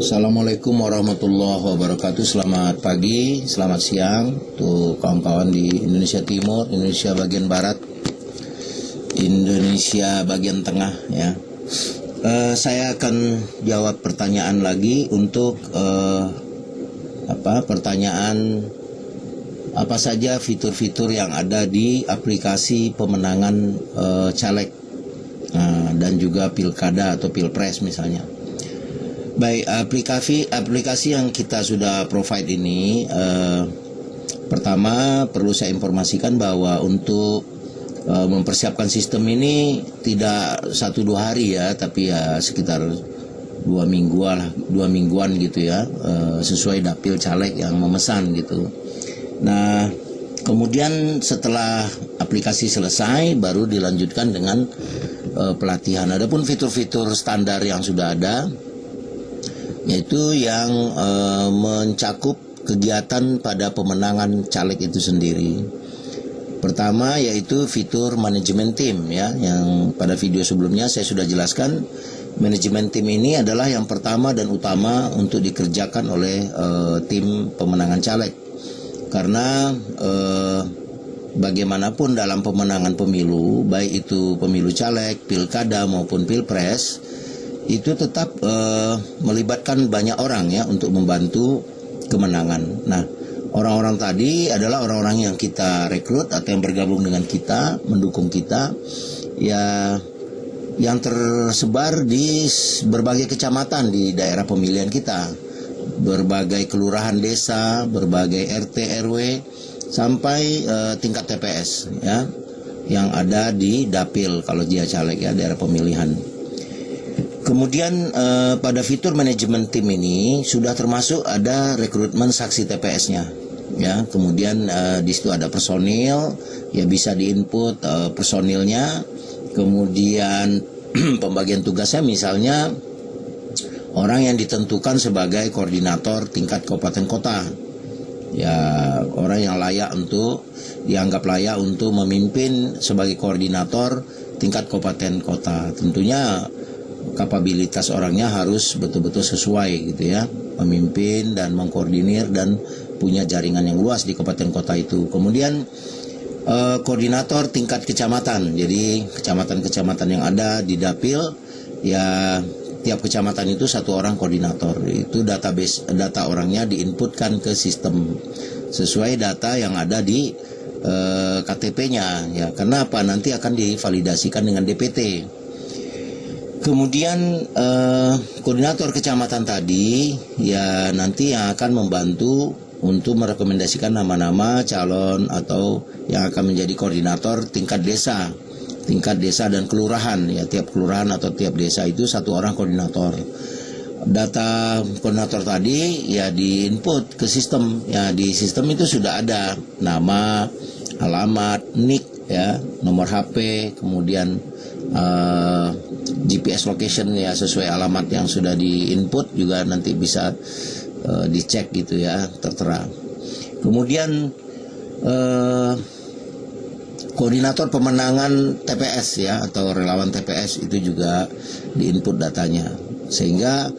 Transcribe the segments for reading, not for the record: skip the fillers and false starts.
Assalamualaikum warahmatullahi wabarakatuh. Selamat pagi, selamat siang untuk kawan-kawan di Indonesia Timur, Indonesia bagian Barat, Indonesia bagian Tengah ya. Saya akan jawab pertanyaan lagi untuk pertanyaan apa saja fitur-fitur yang ada di aplikasi pemenangan caleg dan juga pilkada atau pilpres misalnya. Baik, aplikasi yang kita sudah provide ini, pertama perlu saya informasikan bahwa untuk mempersiapkan sistem ini tidak 1-2 hari ya, tapi ya sekitar 2 mingguan gitu ya, sesuai dapil caleg yang memesan gitu. Nah, kemudian setelah aplikasi selesai baru dilanjutkan dengan pelatihan. Adapun fitur-fitur standar yang sudah ada, yaitu yang mencakup kegiatan pada pemenangan caleg itu sendiri. Pertama yaitu fitur manajemen tim ya, yang pada video sebelumnya saya sudah jelaskan. Manajemen tim ini adalah yang pertama dan utama untuk dikerjakan oleh tim pemenangan caleg. Karena bagaimanapun dalam pemenangan pemilu, baik itu pemilu caleg, pilkada maupun pilpres, itu tetap melibatkan banyak orang ya untuk membantu kemenangan. Nah, orang-orang tadi adalah orang-orang yang kita rekrut atau yang bergabung dengan kita, mendukung kita, ya, yang tersebar di berbagai kecamatan di daerah pemilihan kita, berbagai kelurahan desa, berbagai RT RW, sampai tingkat TPS ya, yang ada di dapil kalau dia caleg ya, daerah pemilihan. Kemudian pada fitur manajemen tim ini sudah termasuk ada rekrutmen saksi TPS-nya, ya. Kemudian di situ ada personil, ya bisa diinput personilnya. Kemudian pembagian tugasnya, misalnya orang yang ditentukan sebagai koordinator tingkat kabupaten kota, ya orang yang dianggap layak untuk memimpin sebagai koordinator tingkat kabupaten kota. Tentunya kapabilitas orangnya harus betul-betul sesuai gitu ya, memimpin dan mengkoordinir dan punya jaringan yang luas di kabupaten kota itu. Kemudian koordinator tingkat kecamatan, jadi kecamatan-kecamatan yang ada di dapil ya, tiap kecamatan itu 1 orang koordinator. Itu data orangnya diinputkan ke sistem sesuai data yang ada di KTP-nya ya. Kenapa? Nanti akan divalidasikan dengan DPT. Kemudian koordinator kecamatan tadi ya nanti yang akan membantu untuk merekomendasikan nama-nama calon atau yang akan menjadi koordinator tingkat desa dan kelurahan ya. Tiap kelurahan atau tiap desa itu 1 orang koordinator. Data koordinator tadi ya diinput ke sistem ya. Di sistem itu sudah ada nama, alamat, NIK ya, nomor HP, kemudian GPS location ya, sesuai alamat yang sudah diinput juga nanti bisa dicek gitu ya, tertera. Kemudian koordinator pemenangan TPS ya, atau relawan TPS itu juga diinput datanya. Sehingga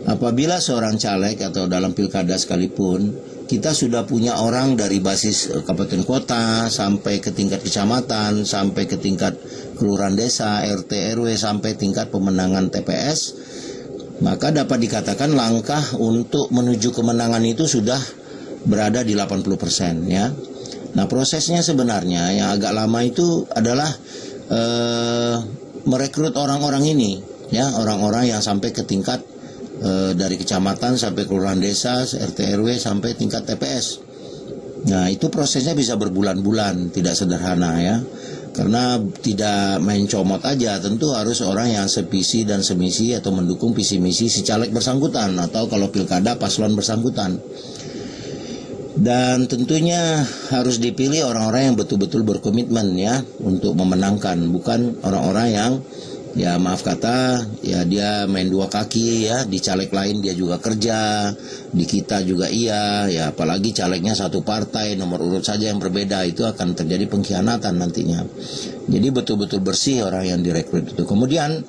apabila seorang caleg atau dalam pilkada sekalipun, kita sudah punya orang dari basis kabupaten kota sampai ke tingkat kecamatan, sampai ke tingkat kelurahan desa, RT RW, sampai tingkat pemenangan TPS, maka dapat dikatakan langkah untuk menuju kemenangan itu sudah berada di 80% ya. Nah, prosesnya sebenarnya yang agak lama itu adalah merekrut orang-orang ini ya, orang-orang yang sampai ke tingkat dari kecamatan sampai kelurahan desa, RT RW, sampai tingkat TPS. Nah, itu prosesnya bisa berbulan-bulan, tidak sederhana ya. Karena tidak main comot aja, tentu harus orang yang sevisi dan semisi atau mendukung visi misi si caleg bersangkutan, atau kalau pilkada paslon bersangkutan. Dan tentunya harus dipilih orang-orang yang betul-betul berkomitmen ya untuk memenangkan, bukan orang-orang yang ya maaf kata ya dia main 2 kaki ya, di caleg lain dia juga kerja, di kita juga iya ya, apalagi calegnya 1 partai, nomor urut saja yang berbeda, itu akan terjadi pengkhianatan nantinya. Jadi betul-betul bersih orang yang direkrut itu. Kemudian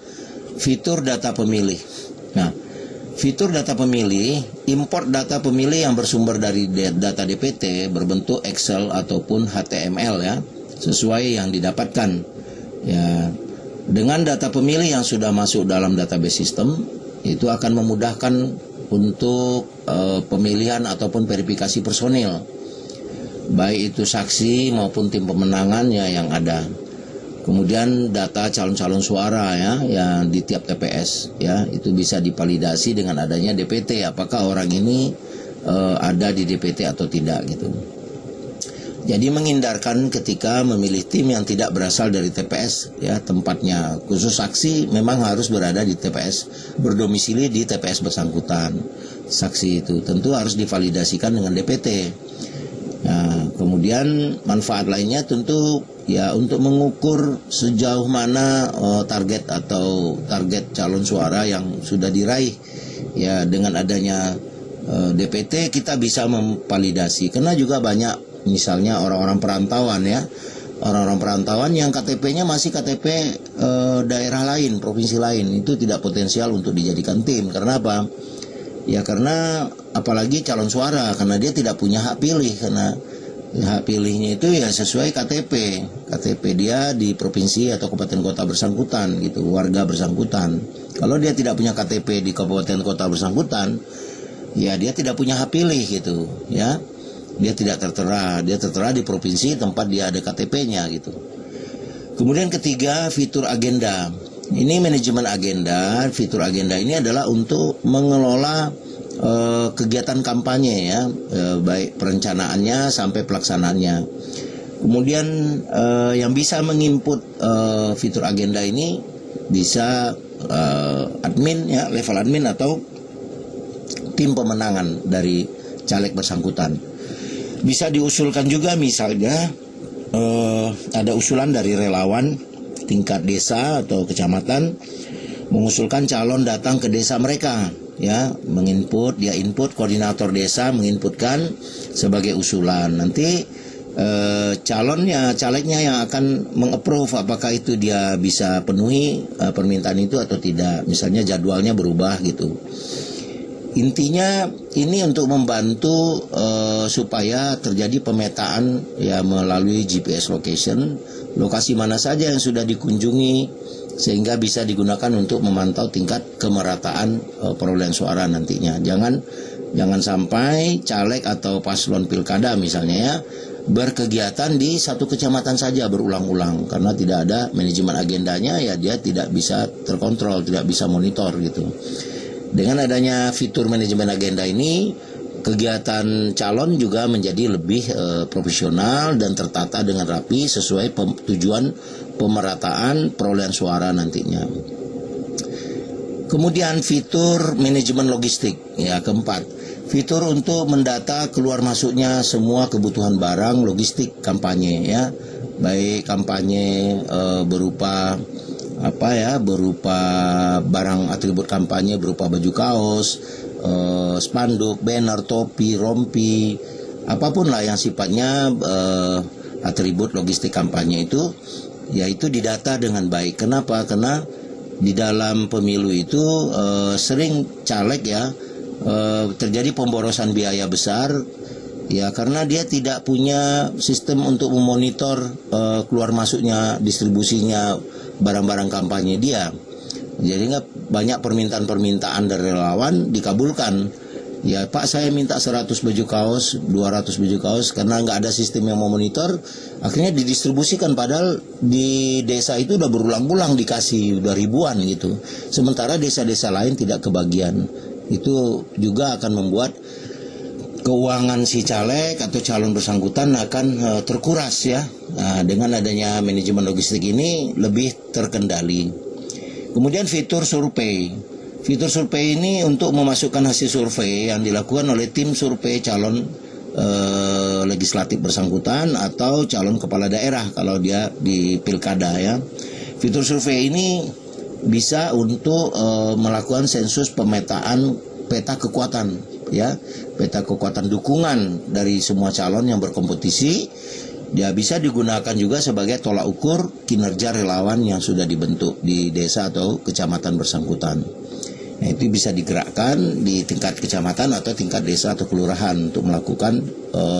fitur data pemilih. Nah, Fitur data pemilih, import data pemilih yang bersumber dari data DPT berbentuk Excel ataupun HTML ya, sesuai yang didapatkan. Ya, dengan data pemilih yang sudah masuk dalam database sistem, itu akan memudahkan untuk pemilihan ataupun verifikasi personil, baik itu saksi maupun tim pemenangan ya yang ada. Kemudian data calon-calon suara ya yang di tiap TPS ya, itu bisa divalidasi dengan adanya DPT, apakah orang ini ada di DPT atau tidak gitu. Jadi menghindarkan ketika memilih tim yang tidak berasal dari TPS ya, tempatnya khusus saksi memang harus berada di TPS, berdomisili di TPS bersangkutan. Saksi itu tentu harus divalidasikan dengan DPT. Nah, kemudian manfaat lainnya tentu ya untuk mengukur sejauh mana target calon suara yang sudah diraih. Ya, dengan adanya DPT kita bisa memvalidasi, karena juga banyak misalnya orang-orang perantauan ya. Orang-orang perantauan yang KTP-nya masih KTP daerah lain, provinsi lain, itu tidak potensial untuk dijadikan tim. Karena apa? Ya karena apalagi calon suara, karena dia tidak punya hak pilih, karena hak pilihnya itu ya sesuai KTP dia di provinsi atau kabupaten kota bersangkutan gitu, warga bersangkutan. Kalau dia tidak punya KTP di kabupaten kota bersangkutan, ya dia tidak punya hak pilih gitu ya. Dia tidak tertera di provinsi tempat dia ada KTP-nya gitu. Kemudian ketiga, fitur agenda. Ini manajemen agenda. Fitur agenda ini adalah untuk mengelola kegiatan kampanye ya, baik perencanaannya sampai pelaksanaannya. Kemudian yang bisa menginput fitur agenda ini bisa admin ya, level admin atau tim pemenangan dari caleg bersangkutan. Bisa diusulkan juga misalnya ada usulan dari relawan tingkat desa atau kecamatan mengusulkan calon datang ke desa mereka ya, dia input, koordinator desa menginputkan sebagai usulan. Nanti calegnya yang akan mengapprove apakah itu dia bisa penuhi permintaan itu atau tidak. Misalnya jadwalnya berubah gitu. Intinya ini untuk membantu supaya terjadi pemetaan ya melalui GPS location, lokasi mana saja yang sudah dikunjungi, sehingga bisa digunakan untuk memantau tingkat kemerataan perolehan suara nantinya. Jangan sampai caleg atau paslon pilkada misalnya ya berkegiatan di satu kecamatan saja berulang-ulang, karena tidak ada manajemen agendanya ya dia tidak bisa terkontrol, tidak bisa monitor gitu. Dengan adanya fitur manajemen agenda ini, kegiatan calon juga menjadi lebih profesional dan tertata dengan rapi sesuai tujuan pemerataan perolehan suara nantinya. Kemudian fitur manajemen logistik ya, keempat, fitur untuk mendata keluar masuknya semua kebutuhan barang logistik kampanye ya, baik kampanye berupa barang atribut kampanye berupa baju kaos, spanduk, banner, topi, rompi, apapun lah yang sifatnya atribut logistik kampanye itu, yaitu didata dengan baik. Kenapa? Karena di dalam pemilu itu sering caleg ya terjadi pemborosan biaya besar ya, karena dia tidak punya sistem untuk memonitor keluar masuknya, distribusinya barang-barang kampanye dia. Jadi banyak permintaan-permintaan dari relawan dikabulkan. Ya Pak, saya minta 100 baju kaos, 200 baju kaos, karena nggak ada sistem yang memonitor, akhirnya didistribusikan, padahal di desa itu udah berulang-ulang dikasih, udah ribuan gitu. Sementara desa-desa lain tidak kebagian. Itu juga akan membuat keuangan si caleg atau calon bersangkutan akan terkuras ya. Nah, dengan adanya manajemen logistik ini lebih terkendali. Kemudian fitur survei. Fitur survei ini untuk memasukkan hasil survei yang dilakukan oleh tim survei calon legislatif bersangkutan atau calon kepala daerah kalau dia di pilkada ya. Fitur survei ini bisa untuk melakukan sensus pemetaan peta kekuatan ya, peta kekuatan dukungan dari semua calon yang berkompetisi. Dia bisa digunakan juga sebagai tolak ukur kinerja relawan yang sudah dibentuk di desa atau kecamatan bersangkutan. Nah, itu bisa digerakkan di tingkat kecamatan atau tingkat desa atau kelurahan untuk melakukan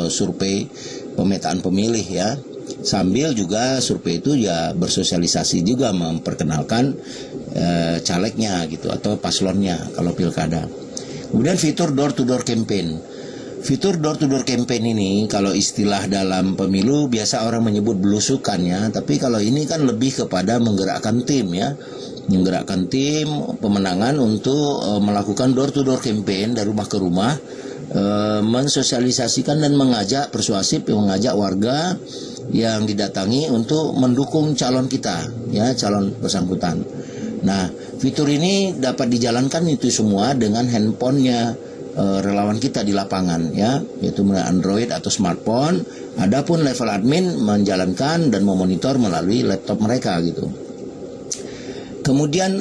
survei pemetaan pemilih ya. Sambil juga survei itu ya bersosialisasi juga memperkenalkan calegnya gitu atau paslonnya kalau pilkada. Kemudian fitur door to door campaign. Fitur door to door campaign ini kalau istilah dalam pemilu biasa orang menyebut belusukan ya, tapi kalau ini kan lebih kepada menggerakkan tim ya. Menggerakkan tim pemenangan untuk melakukan door to door campaign dari rumah ke rumah, mensosialisasikan dan mengajak persuasif, mengajak warga yang didatangi untuk mendukung calon kita ya, calon bersangkutan. Nah, fitur ini dapat dijalankan itu semua dengan handphonenya relawan kita di lapangan ya, yaitu melalui Android atau smartphone. Adapun level admin menjalankan dan memonitor melalui laptop mereka gitu. Kemudian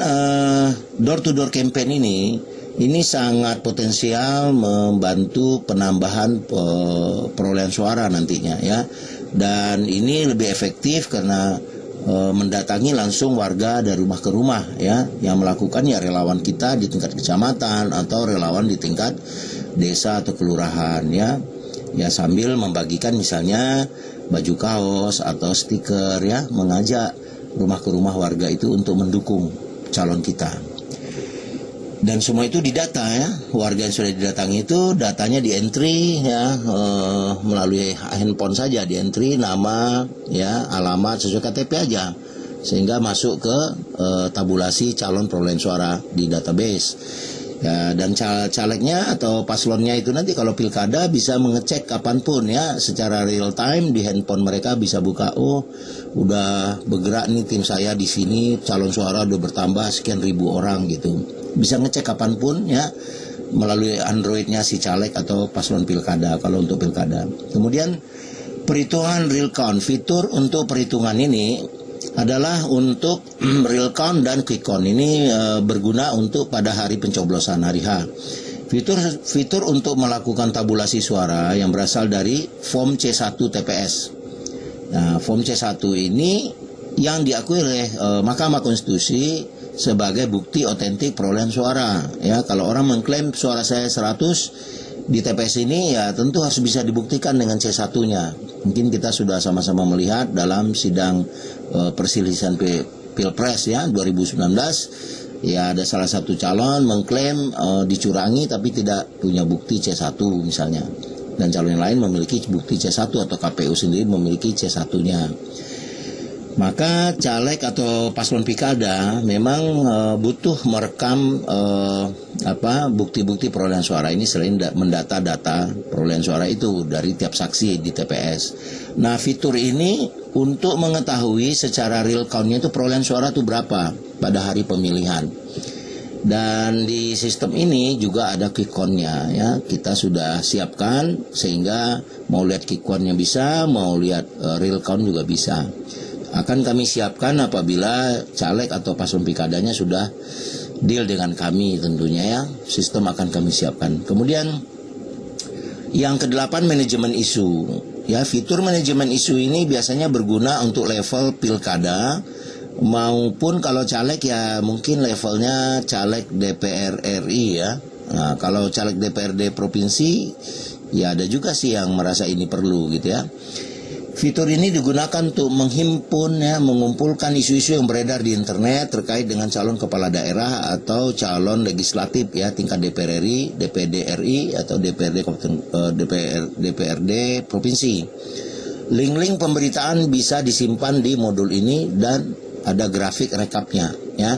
door to door campaign ini sangat potensial membantu penambahan perolehan suara nantinya ya. Dan ini lebih efektif karena mendatangi langsung warga dari rumah ke rumah ya, yang melakukan ya relawan kita di tingkat kecamatan atau relawan di tingkat desa atau kelurahan ya. Ya sambil membagikan misalnya baju kaos atau stiker ya, mengajak rumah ke rumah warga itu untuk mendukung calon kita. Dan semua itu didata ya, warga yang sudah didatangi itu datanya di entry ya, melalui handphone saja di entry nama ya, alamat sesuai KTP aja, sehingga masuk ke tabulasi calon perolehan suara di database. Ya, dan calegnya atau paslonnya itu nanti kalau pilkada bisa mengecek kapanpun ya, secara real time di handphone mereka bisa buka, oh udah bergerak nih tim saya di sini, calon suara udah bertambah sekian ribu orang gitu. Bisa ngecek kapanpun ya melalui Androidnya si caleg atau paslon pilkada kalau untuk pilkada. Kemudian perhitungan real count, fitur untuk perhitungan ini adalah untuk real count dan quick count. Ini berguna untuk pada hari pencoblosan hari H. Fitur untuk melakukan tabulasi suara yang berasal dari form C1 TPS. Nah, form C1 ini yang diakui oleh Mahkamah Konstitusi sebagai bukti otentik perolehan suara. Ya, kalau orang mengklaim suara saya 100 di TPS ini ya tentu harus bisa dibuktikan dengan C1-nya. Mungkin kita sudah sama-sama melihat dalam sidang perselisihan Pilpres ya 2019 ya, ada salah satu calon mengklaim dicurangi tapi tidak punya bukti C1 misalnya, dan calon yang lain memiliki bukti C1 atau KPU sendiri memiliki C1-nya. Maka caleg atau paslon pilkada memang butuh merekam bukti-bukti perolehan suara ini selain mendata data perolehan suara itu dari tiap saksi di TPS. Nah, fitur ini untuk mengetahui secara real count-nya itu perolehan suara itu berapa pada hari pemilihan. Dan di sistem ini juga ada quick count-nya ya. Kita sudah siapkan sehingga mau lihat quick count-nya bisa, mau lihat real count juga bisa. Akan kami siapkan apabila caleg atau paslon pilkadanya sudah deal dengan kami tentunya ya. Sistem akan kami siapkan. Kemudian yang ke-8 manajemen isu. Ya, fitur manajemen isu ini biasanya berguna untuk level pilkada maupun kalau caleg ya mungkin levelnya caleg DPR RI ya. Nah, kalau caleg DPRD provinsi ya ada juga sih yang merasa ini perlu gitu ya. Fitur ini digunakan untuk menghimpun ya, mengumpulkan isu-isu yang beredar di internet terkait dengan calon kepala daerah atau calon legislatif ya, tingkat DPR RI, DPD RI atau DPRD provinsi. Link-link pemberitaan bisa disimpan di modul ini dan ada grafik rekapnya ya.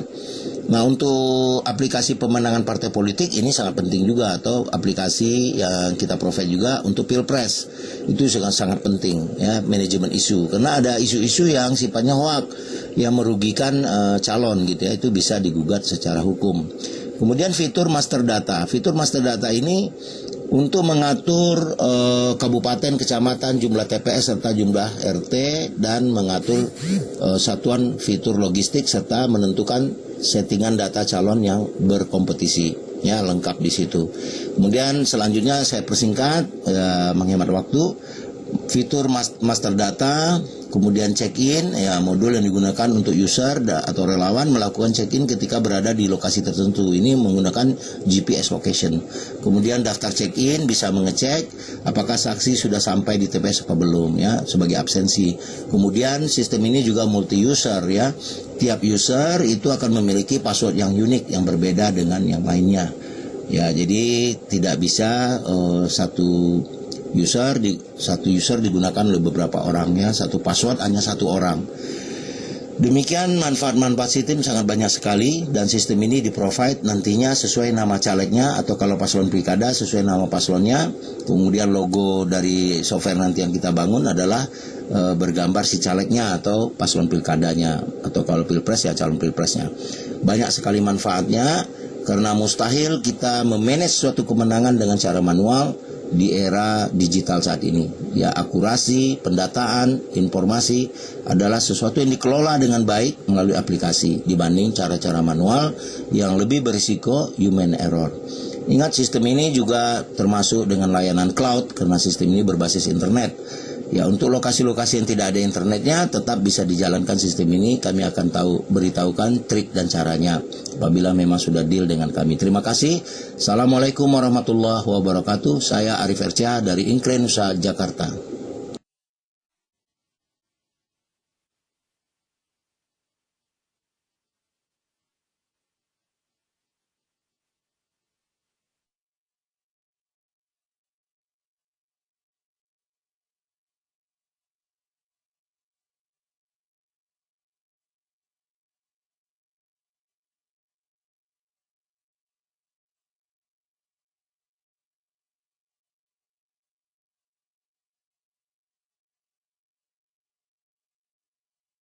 Nah, untuk aplikasi pemenangan partai politik ini sangat penting juga, atau aplikasi yang kita provide juga untuk Pilpres. Itu sangat penting ya, manajemen isu. Karena ada isu-isu yang sifatnya hoak yang merugikan calon gitu ya, itu bisa digugat secara hukum. Kemudian fitur master data. Fitur master data ini untuk mengatur kabupaten, kecamatan, jumlah TPS serta jumlah RT, dan mengatur satuan fitur logistik serta menentukan settingan data calon yang berkompetisi ya, lengkap di situ. Kemudian selanjutnya saya persingkat menghemat waktu. Fitur master data Kemudian check-in, ya modul yang digunakan untuk user atau relawan melakukan check-in ketika berada di lokasi tertentu. Ini menggunakan GPS location. Kemudian daftar check-in bisa mengecek apakah saksi sudah sampai di TPS apa belum, ya, sebagai absensi. Kemudian sistem ini juga multi user, ya. Tiap user itu akan memiliki password yang unik yang berbeda dengan yang lainnya. Ya, jadi tidak bisa satu user digunakan oleh beberapa orang, ya, satu password hanya satu orang. Demikian manfaat-manfaat sistem sangat banyak sekali, dan sistem ini di-provide nantinya sesuai nama calegnya, atau kalau paslon pilkada sesuai nama paslonnya. Kemudian logo dari software nanti yang kita bangun adalah bergambar si calegnya atau paslon pilkadanya, atau kalau pilpres ya calon pilpresnya. Banyak sekali manfaatnya, karena mustahil kita memanage suatu kemenangan dengan cara manual di era digital saat ini. Ya, akurasi, pendataan, informasi adalah sesuatu yang dikelola dengan baik melalui aplikasi dibanding cara-cara manual yang lebih berisiko human error. Ingat, sistem ini juga termasuk dengan layanan cloud karena sistem ini berbasis internet. Ya, untuk lokasi-lokasi yang tidak ada internetnya tetap bisa dijalankan sistem ini. Kami akan beritahukan trik dan caranya apabila memang sudah deal dengan kami. Terima kasih. Assalamualaikum warahmatullahi wabarakatuh. Saya Arif Ercia dari Inkren Nusa Jakarta.